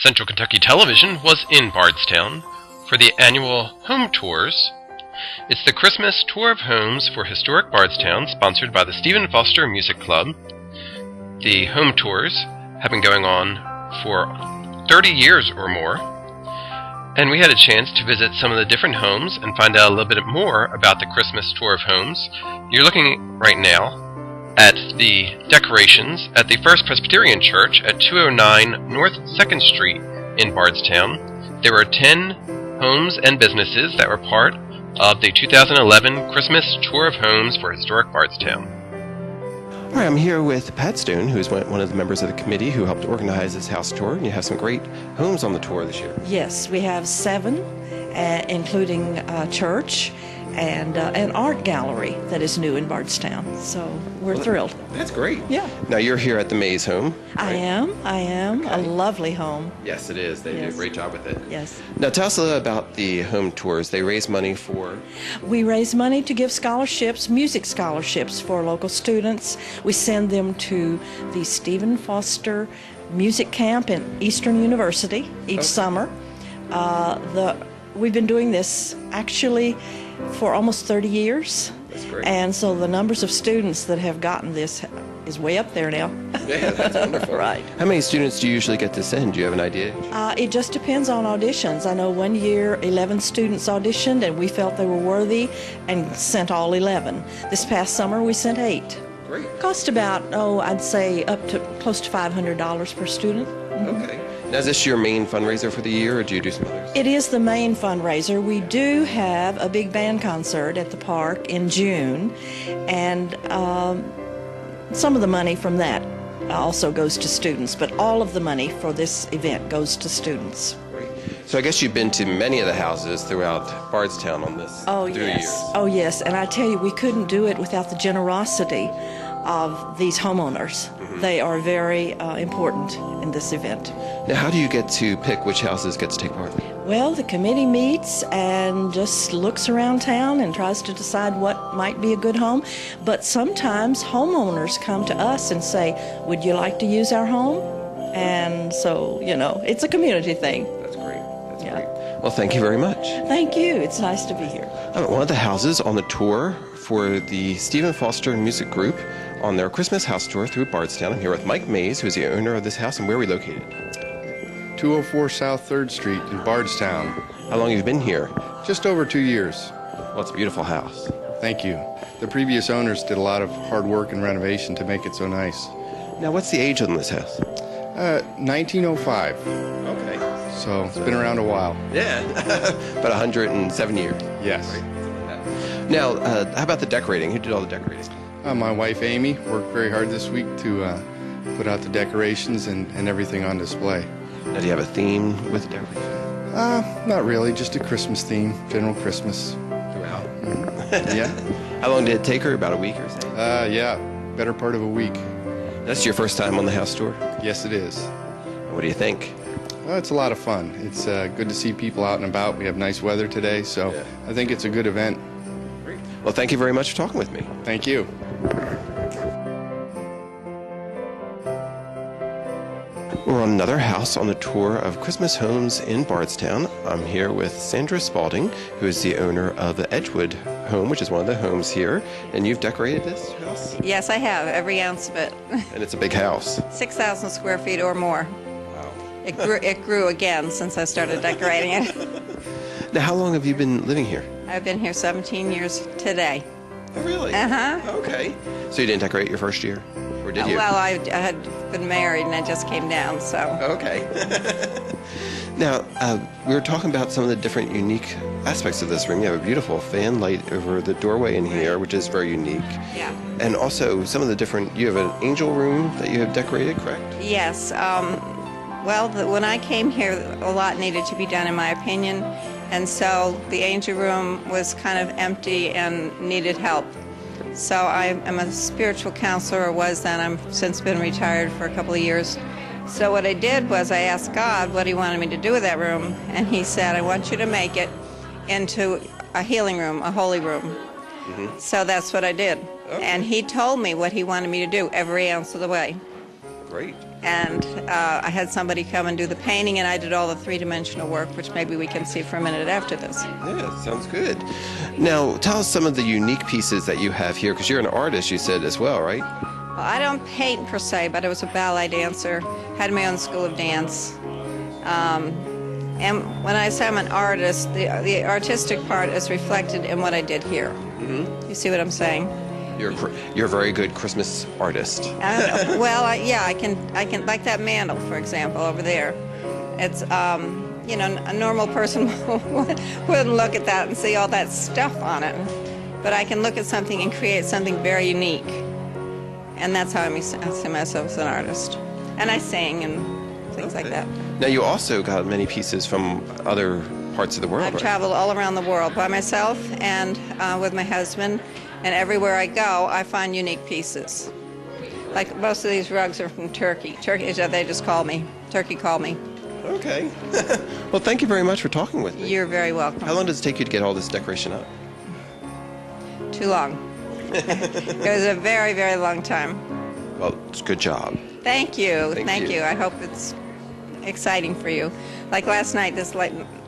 Central Kentucky Television was in Bardstown for the annual Home Tours. It's the Christmas Tour of Homes for Historic Bardstown, sponsored by the Stephen Foster Music Club. The Home Tours have been going on for 30 years or more, and we had a chance to visit some of the different homes and find out a little bit more about the Christmas Tour of Homes. You're looking right now at the decorations at the First Presbyterian Church at 209 North 2nd Street in Bardstown. There were 10 homes and businesses that were part of the 2011 Christmas Tour of Homes for Historic Bardstown. All right, I'm here with Pat Stone, who is one of the members of the committee who helped organize this house tour, and you have some great homes on the tour this year. Yes, we have 7, including a church and an art gallery that is new in Bardstown. So we're thrilled. That's great. Yeah. Now you're here at the Mays home. Right? I am. Okay. A lovely home. Yes, it is. They do a great job with it. Yes. Now tell us a little about the home tours. They raise money for... We raise money to give scholarships, music scholarships for local students. We send them to the Stephen Foster Music Camp in Eastern University each summer. We've been doing this actually for almost 30 years. That's great. And so the numbers of students that have gotten this is way up there now. Yeah, that's wonderful. Right. How many students do you usually get to send? Do you have an idea? It just depends on auditions. I know one year 11 students auditioned and we felt they were worthy and sent all 11. This past summer we sent 8. Great. Cost about, I'd say up to close to $500 per student. Okay. Now is this your main fundraiser for the year, or do you do some others? It is the main fundraiser. We do have a big band concert at the park in June, and some of the money from that also goes to students, but all of the money for this event goes to students. Great. So I guess you've been to many of the houses throughout Bardstown on this through the years. Oh yes, and I tell you, we couldn't do it without the generosity of these homeowners. Mm-hmm. They are very important in this event. Now, how do you get to pick which houses get to take part? Well, the committee meets and just looks around town and tries to decide what might be a good home. But sometimes homeowners come to us and say, would you like to use our home? And so, it's a community thing. That's great. That's great. Well, thank you very much. Thank you. It's nice to be here. I'm at one of the houses on the tour for the Stephen Foster Music Group on their Christmas house tour through Bardstown. I'm here with Mike Mays, who's the owner of this house, and where are we located? 204 South 3rd Street in Bardstown. How long have you been here? Just over 2 years. Well, it's a beautiful house. Thank you. The previous owners did a lot of hard work and renovation to make it so nice. Now, what's the age on this house? 1905. Okay. So it's been around a while. Yeah. About 107 years. Yes. Right. Now, how about the decorating? Who did all the decorating? My wife Amy worked very hard this week to put out the decorations and everything on display. Now, do you have a theme with the decorations? Not really, just a Christmas theme, general Christmas. Throughout? Yeah. How long did it take her? About a week or so? Yeah, better part of a week. That's your first time on the house tour? Yes, it is. What do you think? Well, it's a lot of fun. It's good to see people out and about. We have nice weather today, so yeah. I think it's a good event. Great. Well, thank you very much for talking with me. Thank you. We're on another house on the tour of Christmas homes in Bardstown. I'm here with Sandra Spalding, who is the owner of the Edgewood home, which is one of the homes here. And you've decorated this house? Yes, I have, every ounce of it. And it's a big house. 6,000 square feet or more. Wow. It grew again since I started decorating it. Now, how long have you been living here? I've been here 17 years today. Oh, really? Uh-huh. Okay. So you didn't decorate your first year? Or did you? Well, I had been married and I just came down, so. Okay. Now, we were talking about some of the different unique aspects of this room. You have a beautiful fan light over the doorway in here, which is very unique. Yeah. And also some of the different, you have an angel room that you have decorated, correct? Yes. Well, when I came here, a lot needed to be done, in my opinion. And so the angel room was kind of empty and needed help. So I am a spiritual counselor, or was then. I'm since been retired for a couple of years. So what I did was I asked God what he wanted me to do with that room. And he said, I want you to make it into a healing room, a holy room. Mm-hmm. So that's what I did. Okay. And he told me what he wanted me to do every ounce of the way. Great. and I had somebody come and do the painting, and I did all the three-dimensional work, which maybe we can see for a minute after this. Yeah, sounds good. Now, tell us some of the unique pieces that you have here, because you're an artist, you said, as well, right? Well, I don't paint per se, but I was a ballet dancer, had my own school of dance. And when I say I'm an artist, the artistic part is reflected in what I did here. Mm-hmm. You see what I'm saying? You're a very good Christmas artist. Well, I can like that mantle, for example, over there. It's a normal person wouldn't look at that and see all that stuff on it, but I can look at something and create something very unique, and that's how I see myself as an artist. And I sing and things like that. Now, you also got many pieces from other parts of the world. I've right? traveled all around the world by myself and with my husband. And everywhere I go, I find unique pieces. Like most of these rugs are from Turkey. Turkey, they just call me. Turkey called me. Okay. Well, thank you very much for talking with me. You're very welcome. How long does it take you to get all this decoration up? Too long. It was a very, very long time. Well, it's a good job. Thank you. Thank you. I hope it's exciting for you. Like last night, this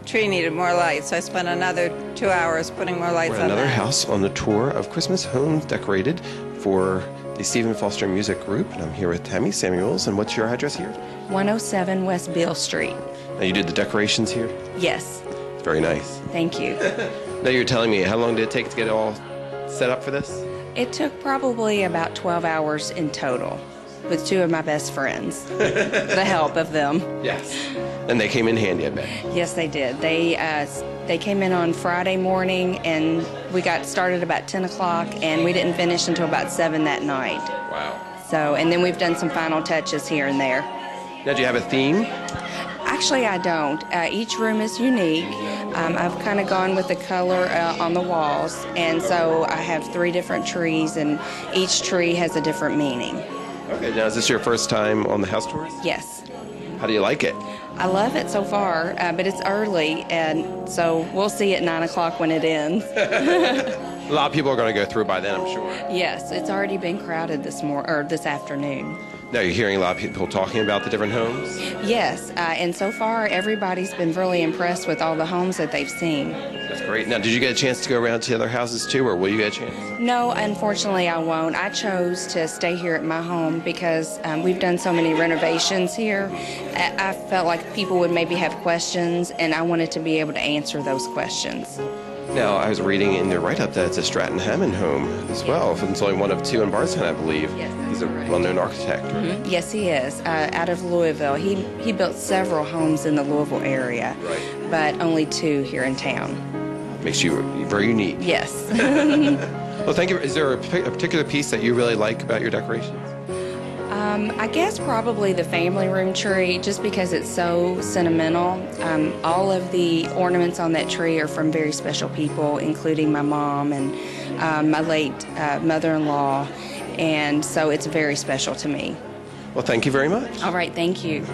tree needed more light, so I spent another 2 hours putting more lights We're on at another that. house on the tour of Christmas homes decorated for the Stephen Foster Music Group, and I'm here with Tammy Samuels. And what's your address here? 107 West Beale Street. Now, you did the decorations here? Yes, It's very nice. thank you. Now, you're telling me, how long did it take to get it all set up for this? It took probably about 12 hours in total with two of my best friends, the help of them. Yes. And they came in handy, I bet. Yes, they did. They came in on Friday morning, and we got started about 10 o'clock, and we didn't finish until about 7 that night. Wow. So, and then we've done some final touches here and there. Now, do you have a theme? Actually, I don't. Each room is unique. I've kind of gone with the color on the walls, and so I have 3 different trees, and each tree has a different meaning. Okay, now is this your first time on the house tours? Yes. How do you like it? I love it so far, but it's early, and so we'll see at 9 o'clock when it ends. A lot of people are going to go through by then, I'm sure. Yes, it's already been crowded this afternoon. Now, you're hearing a lot of people talking about the different homes? Yes, and so far everybody's been really impressed with all the homes that they've seen. That's great. Now, did you get a chance to go around to the other houses too, or will you get a chance? No, unfortunately I won't. I chose to stay here at my home because we've done so many renovations here. I felt like people would maybe have questions, and I wanted to be able to answer those questions. Now, I was reading in your write-up that it's a Stratton Hammond home as well. It's only one of 2 in Bardstown, I believe. Yes, that's He's a correct. well-known architect. Right? Mm-hmm. Yes, he is. Out of Louisville. He built several homes in the Louisville area, Right. but only 2 here in town. Makes you very unique. Yes. Well, thank you. Is there a particular piece that you really like about your decorations? I guess probably the family room tree, just because it's so sentimental. All of the ornaments on that tree are from very special people, including my mom and my late mother-in-law, and so it's very special to me. Well, thank you very much. All right, thank you.